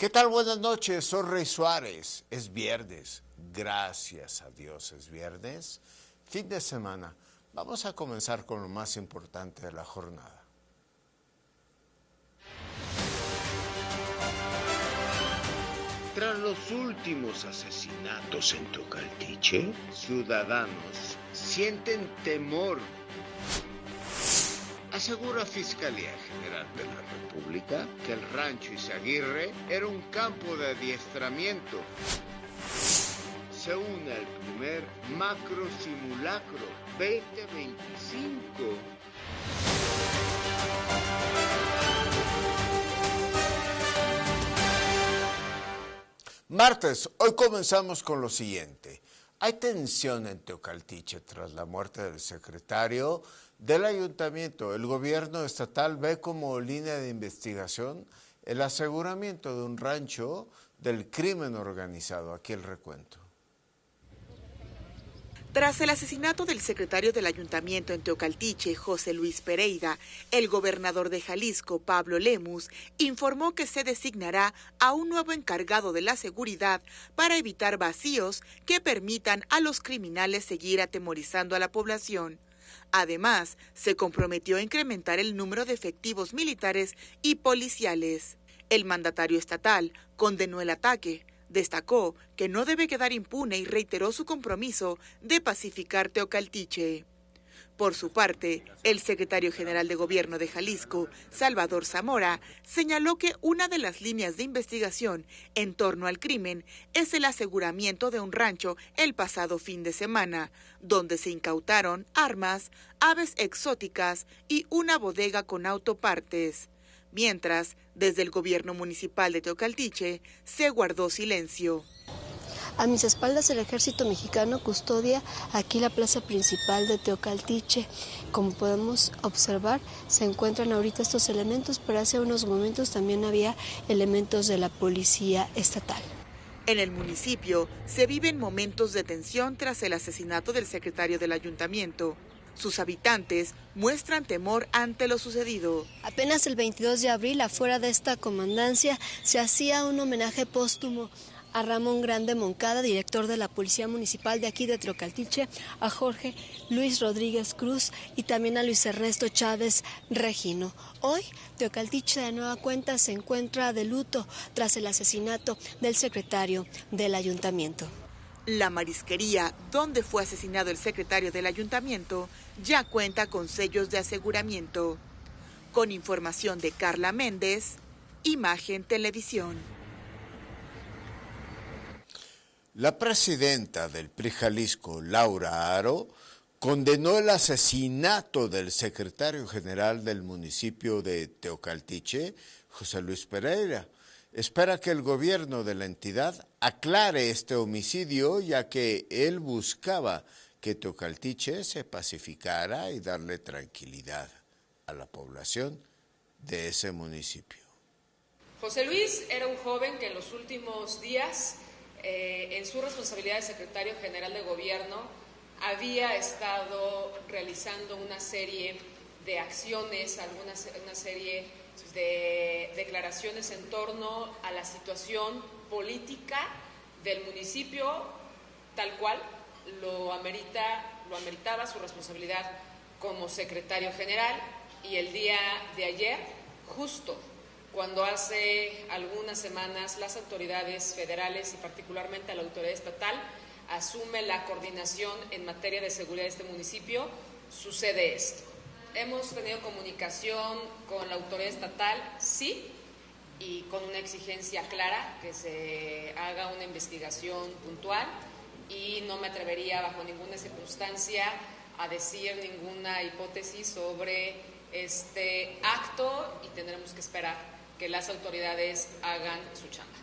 ¿Qué tal? Buenas noches, soy Rey Suárez. Es viernes, gracias a Dios es viernes. Fin de semana. Vamos a comenzar con lo más importante de la jornada. Tras los últimos asesinatos en Tocaltiche, ciudadanos sienten temor. Asegura Fiscalía General de la República que el rancho Izaguirre era un campo de adiestramiento. Se une al primer macro simulacro 2025. Martes, hoy comenzamos con lo siguiente. Hay tensión en Teocaltiche tras la muerte del secretario del ayuntamiento. El gobierno estatal ve como línea de investigación el aseguramiento de un rancho del crimen organizado. Aquí el recuento. Tras el asesinato del secretario del ayuntamiento en Teocaltiche, José Luis Pereira, el gobernador de Jalisco, Pablo Lemus, informó que se designará a un nuevo encargado de la seguridad para evitar vacíos que permitan a los criminales seguir atemorizando a la población. Además, se comprometió a incrementar el número de efectivos militares y policiales. El mandatario estatal condenó el ataque. Destacó que no debe quedar impune y reiteró su compromiso de pacificar Teocaltiche. Por su parte, el secretario general de Gobierno de Jalisco, Salvador Zamora, señaló que una de las líneas de investigación en torno al crimen es el aseguramiento de un rancho el pasado fin de semana, donde se incautaron armas, aves exóticas y una bodega con autopartes. Mientras, desde el gobierno municipal de Teocaltiche, se guardó silencio. A mis espaldas el ejército mexicano custodia aquí la plaza principal de Teocaltiche. Como podemos observar, se encuentran ahorita estos elementos, pero hace unos momentos también había elementos de la policía estatal. En el municipio se viven momentos de tensión tras el asesinato del secretario del ayuntamiento. Sus habitantes muestran temor ante lo sucedido. Apenas el 22 de abril, afuera de esta comandancia, se hacía un homenaje póstumo a Ramón Grande Moncada, director de la Policía Municipal de aquí de Teocaltiche, a Jorge Luis Rodríguez Cruz y también a Luis Ernesto Chávez Regino. Hoy, Teocaltiche de nueva cuenta se encuentra de luto tras el asesinato del secretario del ayuntamiento. La marisquería, donde fue asesinado el secretario del ayuntamiento, ya cuenta con sellos de aseguramiento. Con información de Carla Méndez, Imagen Televisión. La presidenta del PRI Jalisco, Laura Aro, condenó el asesinato del secretario general del municipio de Teocaltiche, José Luis Pereira. Espera que el gobierno de la entidad aclare este homicidio, ya que él buscaba que Teocaltiche se pacificara y darle tranquilidad a la población de ese municipio. José Luis era un joven que en los últimos días, en su responsabilidad de secretario general de gobierno, había estado realizando una serie de acciones, una serie de declaraciones en torno a la situación política del municipio, tal cual lo ameritaba su responsabilidad como secretario general. Y el día de ayer, justo cuando hace algunas semanas las autoridades federales y particularmente la autoridad estatal asume la coordinación en materia de seguridad de este municipio, sucede esto. Hemos tenido comunicación con la autoridad estatal, sí, y con una exigencia clara que se haga una investigación puntual, y no me atrevería bajo ninguna circunstancia a decir ninguna hipótesis sobre este acto, y tendremos que esperar que las autoridades hagan su chamba.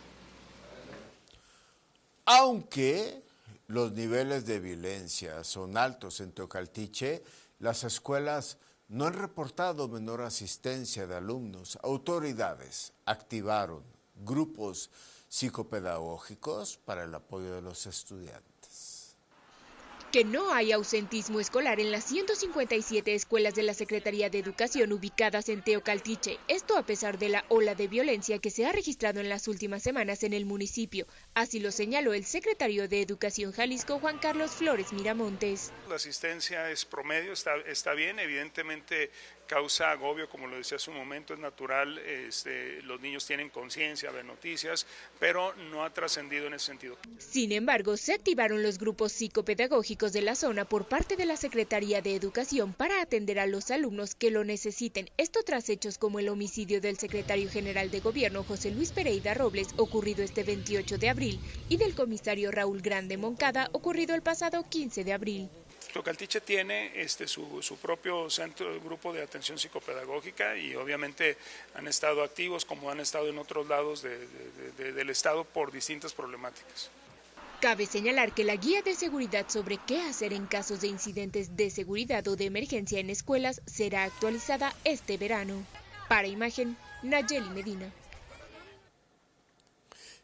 Aunque los niveles de violencia son altos en Teocaltiche, las escuelas no han reportado menor asistencia de alumnos. Autoridades activaron grupos psicopedagógicos para el apoyo de los estudiantes. que no hay ausentismo escolar en las 157 escuelas de la Secretaría de Educación ubicadas en Teocaltiche. Esto a pesar de la ola de violencia que se ha registrado en las últimas semanas en el municipio. Así lo señaló el secretario de Educación Jalisco, Juan Carlos Flores Miramontes. La asistencia es promedio, está bien, evidentemente causa agobio, como lo decía hace un momento, es natural, los niños tienen conciencia de noticias, pero no ha trascendido en ese sentido. Sin embargo, se activaron los grupos psicopedagógicos de la zona por parte de la Secretaría de Educación para atender a los alumnos que lo necesiten. Esto tras hechos como el homicidio del secretario general de Gobierno, José Luis Pereida Robles, ocurrido este 28 de abril, y del comisario Raúl Grande Moncada, ocurrido el pasado 15 de abril. Teocaltiche tiene su propio centro, grupo de atención psicopedagógica y obviamente han estado activos como han estado en otros lados del estado por distintas problemáticas. Cabe señalar que la guía de seguridad sobre qué hacer en casos de incidentes de seguridad o de emergencia en escuelas será actualizada este verano. Para Imagen, Nayeli Medina.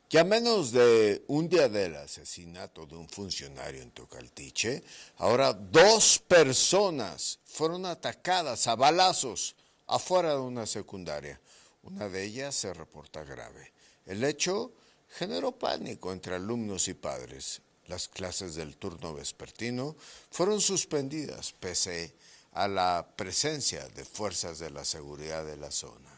Que a menos de un día del asesinato de un funcionario en Teocaltiche, ahora 2 personas fueron atacadas a balazos afuera de una secundaria. Una de ellas se reporta grave. El hecho generó pánico entre alumnos y padres. Las clases del turno vespertino fueron suspendidas pese a la presencia de fuerzas de la seguridad de la zona.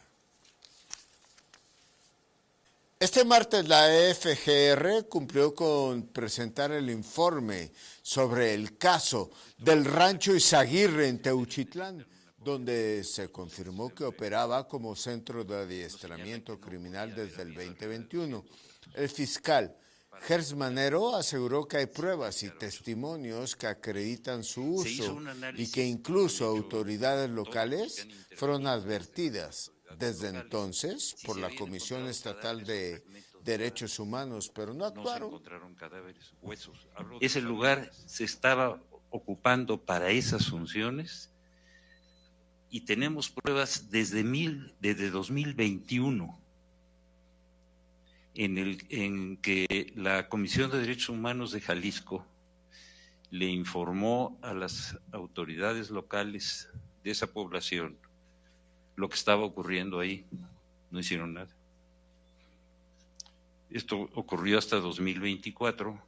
Este martes la FGR cumplió con presentar el informe sobre el caso del rancho Izaguirre en Teuchitlán, donde se confirmó que operaba como centro de adiestramiento criminal desde el 2021. El fiscal Gers Manero aseguró que hay pruebas y testimonios que acreditan su uso y que incluso autoridades locales fueron advertidas desde entonces por la Comisión Estatal de Derechos Humanos, pero no actuaron. Ese lugar se estaba ocupando para esas funciones y tenemos pruebas desde 2021 en que la Comisión de Derechos Humanos de Jalisco le informó a las autoridades locales de esa población lo que estaba ocurriendo ahí. No hicieron nada. Esto ocurrió hasta 2024.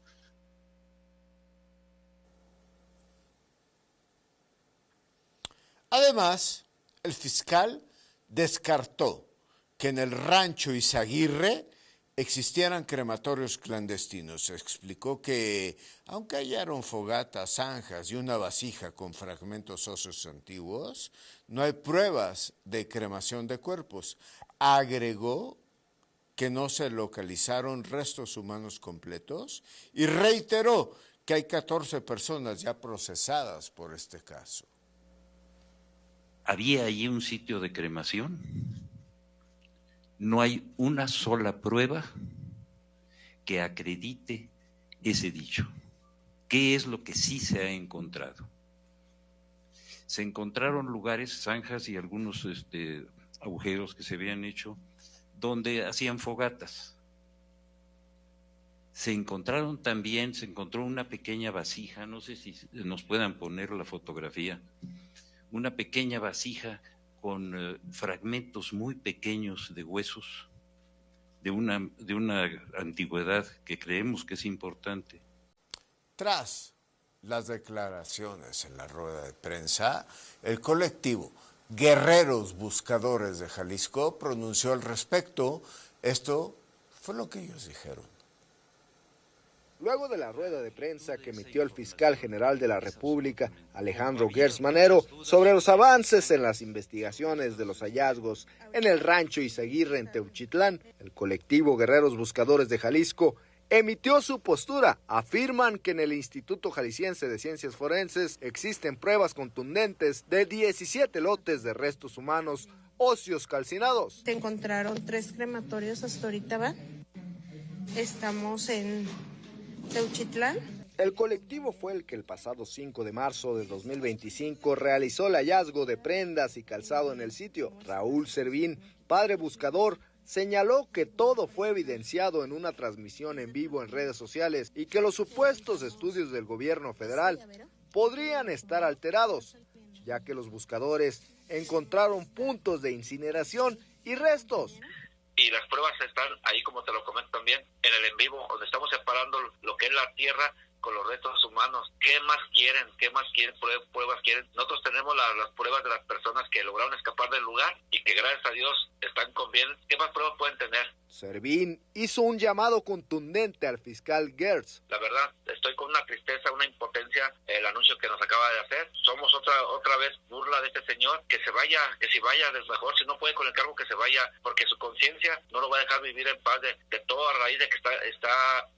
Además, el fiscal descartó que en el rancho Izaguirre existieran crematorios clandestinos. Explicó que, aunque hallaron fogatas, zanjas y una vasija con fragmentos óseos antiguos, no hay pruebas de cremación de cuerpos. Agregó que no se localizaron restos humanos completos y reiteró que hay 14 personas ya procesadas por este caso. ¿Había allí un sitio de cremación? No hay una sola prueba que acredite ese dicho. ¿Qué es lo que sí se ha encontrado? Se encontraron lugares, zanjas y algunos agujeros que se habían hecho donde hacían fogatas. Se encontró una pequeña vasija, no sé si nos puedan poner la fotografía, una pequeña vasija con fragmentos muy pequeños de huesos de una antigüedad que creemos que es importante. Tras las declaraciones en la rueda de prensa, el colectivo Guerreros Buscadores de Jalisco pronunció al respecto. Esto fue lo que ellos dijeron. Luego de la rueda de prensa que emitió el fiscal general de la República, Alejandro Gers Manero, sobre los avances en las investigaciones de los hallazgos en el rancho Izaguirre en Teuchitlán, el colectivo Guerreros Buscadores de Jalisco emitió su postura. Afirman que en el Instituto Jalisciense de Ciencias Forenses existen pruebas contundentes de 17 lotes de restos humanos óseos calcinados. Se encontraron 3 crematorios hasta ahorita, ¿va? Estamos en Teuchitlán. El colectivo fue el que el pasado 5 de marzo de 2025 realizó el hallazgo de prendas y calzado en el sitio. Raúl Servín, padre buscador, señaló que todo fue evidenciado en una transmisión en vivo en redes sociales y que los supuestos estudios del gobierno federal podrían estar alterados, ya que los buscadores encontraron puntos de incineración y restos. Y las pruebas están ahí, como te lo comento también, en el en vivo, donde estamos separando lo que es la tierra con los restos humanos. ¿Qué más quieren? ¿Pruebas quieren? Nosotros tenemos las pruebas de las personas que lograron escapar del lugar y que gracias a Dios están con bien. ¿Qué más pruebas pueden tener? Servín hizo un llamado contundente al fiscal Gertz. La verdad, estoy con una tristeza, una impotencia, el anuncio que nos acaba de hacer. Somos otra vez burla de este señor, que se vaya, es mejor, si no puede con el cargo que se vaya, porque su conciencia no lo va a dejar vivir en paz de todo, a raíz de que está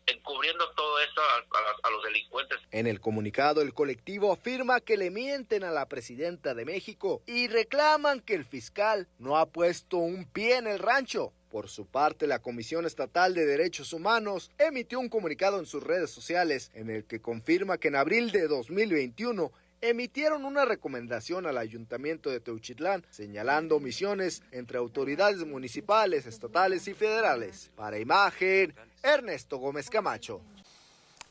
encubriendo todo esto a los delincuentes. En el comunicado, el colectivo afirma que le mienten a la presidenta de México y reclaman que el fiscal no ha puesto un pie en el rancho. Por su parte, la Comisión Estatal de Derechos Humanos emitió un comunicado en sus redes sociales en el que confirma que en abril de 2021 emitieron una recomendación al Ayuntamiento de Teuchitlán, señalando omisiones entre autoridades municipales, estatales y federales. Para Imagen, Ernesto Gómez Camacho.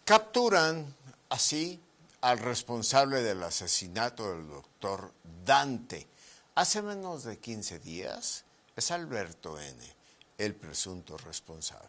Capturan así al responsable del asesinato del doctor Dante. Hace menos de 15 días es Alberto N., el presunto responsable.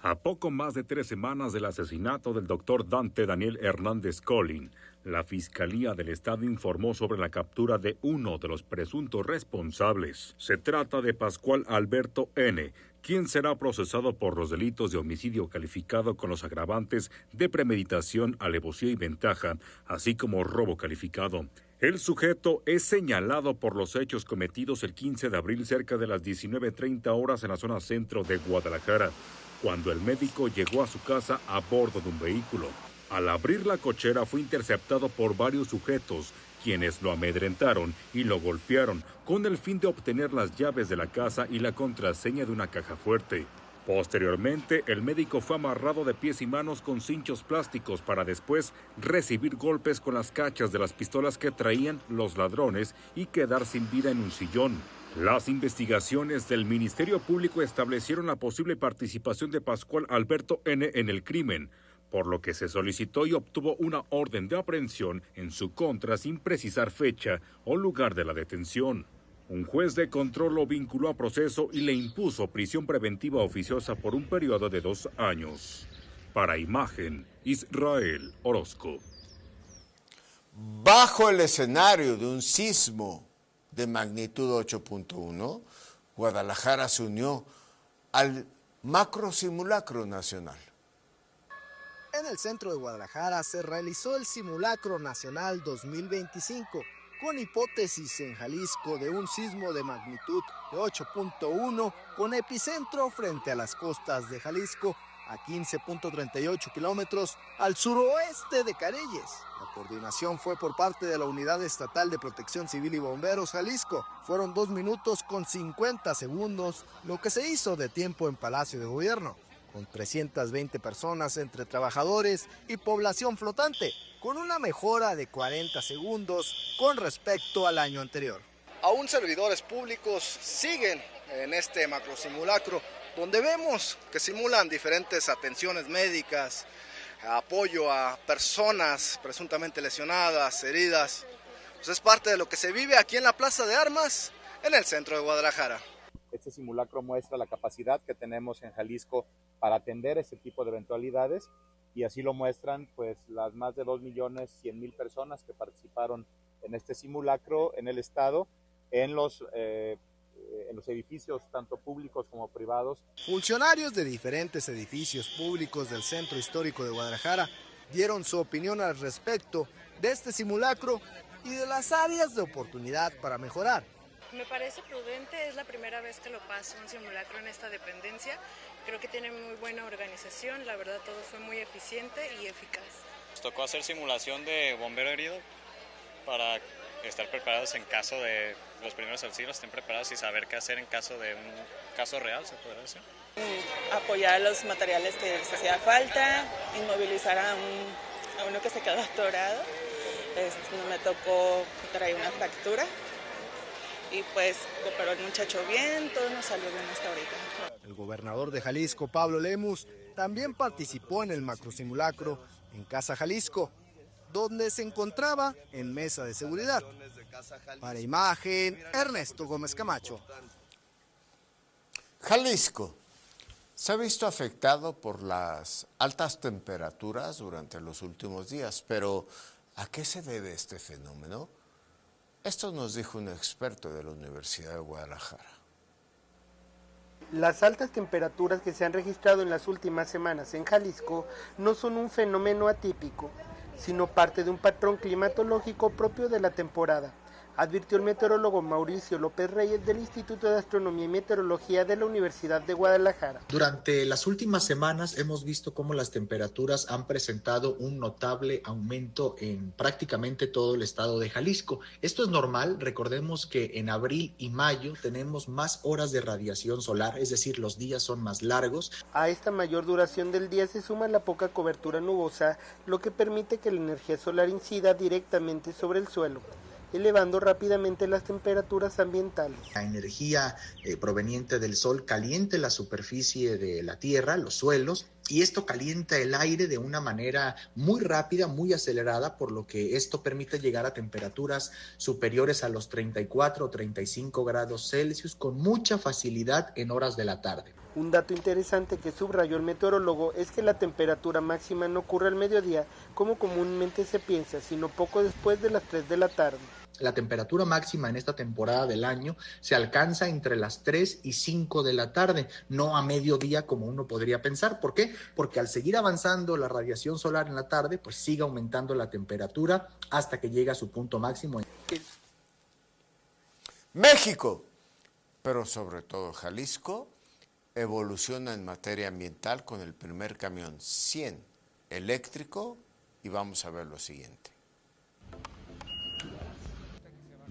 A poco más de 3 semanas del asesinato del doctor Dante Daniel Hernández Colín, la Fiscalía del Estado informó sobre la captura de uno de los presuntos responsables. Se trata de Pascual Alberto N., quien será procesado por los delitos de homicidio calificado con los agravantes de premeditación, alevosía y ventaja, así como robo calificado. El sujeto es señalado por los hechos cometidos el 15 de abril cerca de las 19:30 horas en la zona centro de Guadalajara, cuando el médico llegó a su casa a bordo de un vehículo. Al abrir la cochera fue interceptado por varios sujetos, quienes lo amedrentaron y lo golpearon con el fin de obtener las llaves de la casa y la contraseña de una caja fuerte. Posteriormente, el médico fue amarrado de pies y manos con cinchos plásticos para después recibir golpes con las cachas de las pistolas que traían los ladrones y quedar sin vida en un sillón. Las investigaciones del Ministerio Público establecieron la posible participación de Pascual Alberto N. en el crimen, por lo que se solicitó y obtuvo una orden de aprehensión en su contra sin precisar fecha o lugar de la detención. Un juez de control lo vinculó a proceso y le impuso prisión preventiva oficiosa por un periodo de 2 años. Para Imagen, Israel Orozco. Bajo el escenario de un sismo de magnitud 8.1, Guadalajara se unió al macro simulacro nacional. En el centro de Guadalajara se realizó el Simulacro Nacional 2025, con hipótesis en Jalisco de un sismo de magnitud de 8.1 con epicentro frente a las costas de Jalisco a 15.38 kilómetros al suroeste de Careyes. La coordinación fue por parte de la Unidad Estatal de Protección Civil y Bomberos Jalisco. Fueron 2 minutos con 50 segundos, lo que se hizo de tiempo en Palacio de Gobierno, con 320 personas entre trabajadores y población flotante, con una mejora de 40 segundos con respecto al año anterior. Aún servidores públicos siguen en este macrosimulacro, donde vemos que simulan diferentes atenciones médicas, apoyo a personas presuntamente lesionadas, heridas. Pues es parte de lo que se vive aquí en la Plaza de Armas, en el centro de Guadalajara. Este simulacro muestra la capacidad que tenemos en Jalisco para atender este tipo de eventualidades, y así lo muestran pues las más de 2.100.000 personas que participaron en este simulacro en el estado, en los edificios tanto públicos como privados. Funcionarios de diferentes edificios públicos del centro histórico de Guadalajara dieron su opinión al respecto de este simulacro y de las áreas de oportunidad para mejorar. Me parece prudente, es la primera vez que lo paso un simulacro en esta dependencia. Creo que tiene muy buena organización, la verdad todo fue muy eficiente y eficaz. Nos tocó hacer simulación de bombero herido para estar preparados en caso de los primeros auxilios, estén preparados y saber qué hacer en caso de un caso real, se podría decir. Apoyar los materiales que les hacía falta, inmovilizar a uno que se quedó atorado. Me tocó traer una fractura y pues cooperó el muchacho bien, todo nos salió bien hasta ahorita. El gobernador de Jalisco, Pablo Lemus, también participó en el macrosimulacro en Casa Jalisco, donde se encontraba en mesa de seguridad. Para Imagen, Ernesto Gómez Camacho. Jalisco se ha visto afectado por las altas temperaturas durante los últimos días, pero ¿a qué se debe este fenómeno? Esto nos dijo un experto de la Universidad de Guadalajara. Las altas temperaturas que se han registrado en las últimas semanas en Jalisco no son un fenómeno atípico, sino parte de un patrón climatológico propio de la temporada, advirtió el meteorólogo Mauricio López Reyes del Instituto de Astronomía y Meteorología de la Universidad de Guadalajara. Durante las últimas semanas hemos visto cómo las temperaturas han presentado un notable aumento en prácticamente todo el estado de Jalisco. Esto es normal, recordemos que en abril y mayo tenemos más horas de radiación solar, es decir, los días son más largos. A esta mayor duración del día se suma la poca cobertura nubosa, lo que permite que la energía solar incida directamente sobre el suelo, elevando rápidamente las temperaturas ambientales. La energía proveniente del sol calienta la superficie de la tierra, los suelos, y esto calienta el aire de una manera muy rápida, muy acelerada, por lo que esto permite llegar a temperaturas superiores a los 34 o 35 grados Celsius con mucha facilidad en horas de la tarde. Un dato interesante que subrayó el meteorólogo es que la temperatura máxima no ocurre al mediodía, como comúnmente se piensa, sino poco después de las 3 de la tarde. La temperatura máxima en esta temporada del año se alcanza entre las 3 y 5 de la tarde, no a mediodía como uno podría pensar. ¿Por qué? Porque al seguir avanzando la radiación solar en la tarde, pues sigue aumentando la temperatura hasta que llega a su punto máximo. México, pero sobre todo Jalisco, evoluciona en materia ambiental con el primer camión 100 eléctrico y vamos a ver lo siguiente.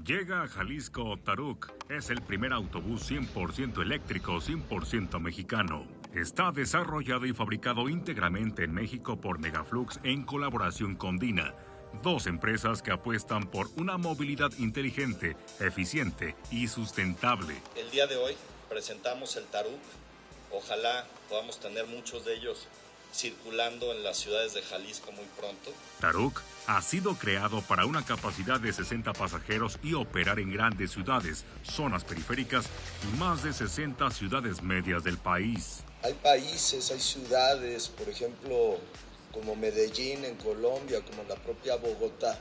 Llega a Jalisco Taruk. Es el primer autobús 100% eléctrico, 100% mexicano. Está desarrollado y fabricado íntegramente en México por Megaflux en colaboración con Dina, dos empresas que apuestan por una movilidad inteligente, eficiente y sustentable. El día de hoy presentamos el Taruk. Ojalá podamos tener muchos de ellos circulando en las ciudades de Jalisco muy pronto. Taruk ha sido creado para una capacidad de 60 pasajeros y operar en grandes ciudades, zonas periféricas y más de 60 ciudades medias del país. Hay países, hay ciudades, por ejemplo, como Medellín en Colombia, como la propia Bogotá,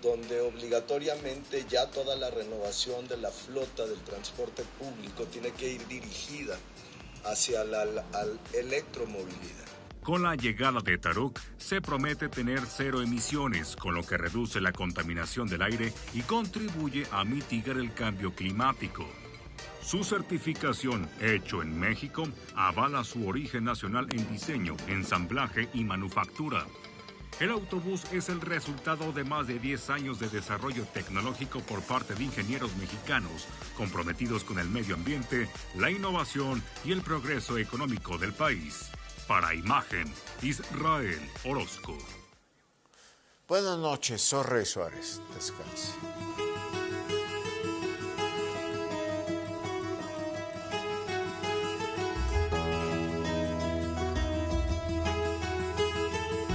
donde obligatoriamente ya toda la renovación de la flota del transporte público tiene que ir dirigida hacia la electromovilidad. Con la llegada de Taruk, se promete tener cero emisiones, con lo que reduce la contaminación del aire y contribuye a mitigar el cambio climático. Su certificación, hecho en México, avala su origen nacional en diseño, ensamblaje y manufactura. El autobús es el resultado de más de 10 años de desarrollo tecnológico por parte de ingenieros mexicanos, comprometidos con el medio ambiente, la innovación y el progreso económico del país. Para Imagen, Israel Orozco. Buenas noches, soy Rey Suárez. Descanse.